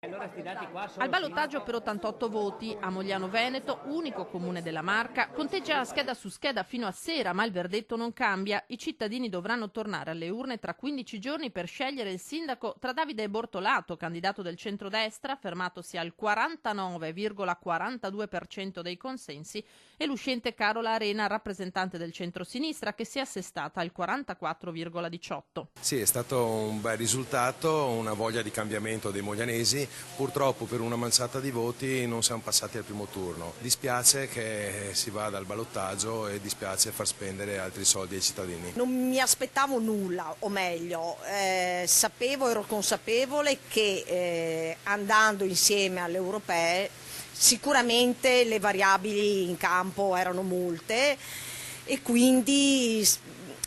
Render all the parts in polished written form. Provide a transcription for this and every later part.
Al ballottaggio per 88 voti, a Mogliano Veneto, unico comune della Marca, conteggia scheda su scheda fino a sera, ma il verdetto non cambia. I cittadini dovranno tornare alle urne tra 15 giorni per scegliere il sindaco tra Davide Bortolato, candidato del centrodestra, fermatosi al 49,42% dei consensi, e l'uscente Carola Arena, rappresentante del centrosinistra, che si è assestata al 44,18%. Sì, è stato un bel risultato, una voglia di cambiamento dei moglianesi. Purtroppo per una manciata di voti non siamo passati al primo turno. Dispiace che si vada al ballottaggio e dispiace far spendere altri soldi ai cittadini. Non mi aspettavo nulla, o meglio, ero consapevole che andando insieme alle europee sicuramente le variabili in campo erano molte e quindi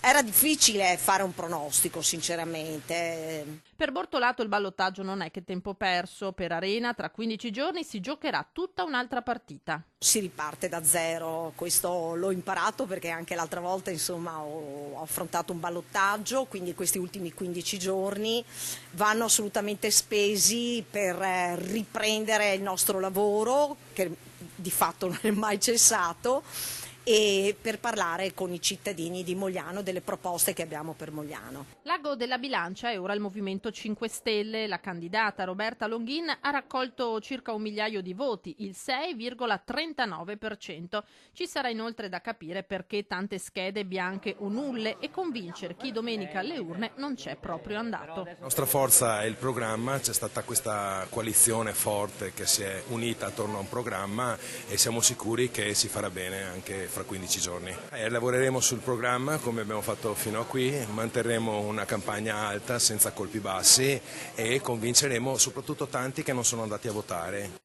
era difficile fare un pronostico, sinceramente. Per Bortolato il ballottaggio non è che tempo perso. Per Arena tra 15 giorni si giocherà tutta un'altra partita. Si riparte da zero, questo l'ho imparato perché anche l'altra volta ho affrontato un ballottaggio, quindi questi ultimi 15 giorni vanno assolutamente spesi per riprendere il nostro lavoro, che di fatto non è mai cessato, e per parlare con i cittadini di Mogliano delle proposte che abbiamo per Mogliano. L'ago della bilancia è ora il Movimento 5 Stelle. La candidata Roberta Longhin ha raccolto circa 1 migliaio di voti, il 6,39%. Ci sarà inoltre da capire perché tante schede bianche o nulle e convincere chi domenica alle urne non c'è proprio andato. La nostra forza è il programma, c'è stata questa coalizione forte che si è unita attorno a un programma e siamo sicuri che si farà bene anche fra 15 giorni. Lavoreremo sul programma come abbiamo fatto fino a qui, manterremo una campagna alta senza colpi bassi e convinceremo soprattutto tanti che non sono andati a votare.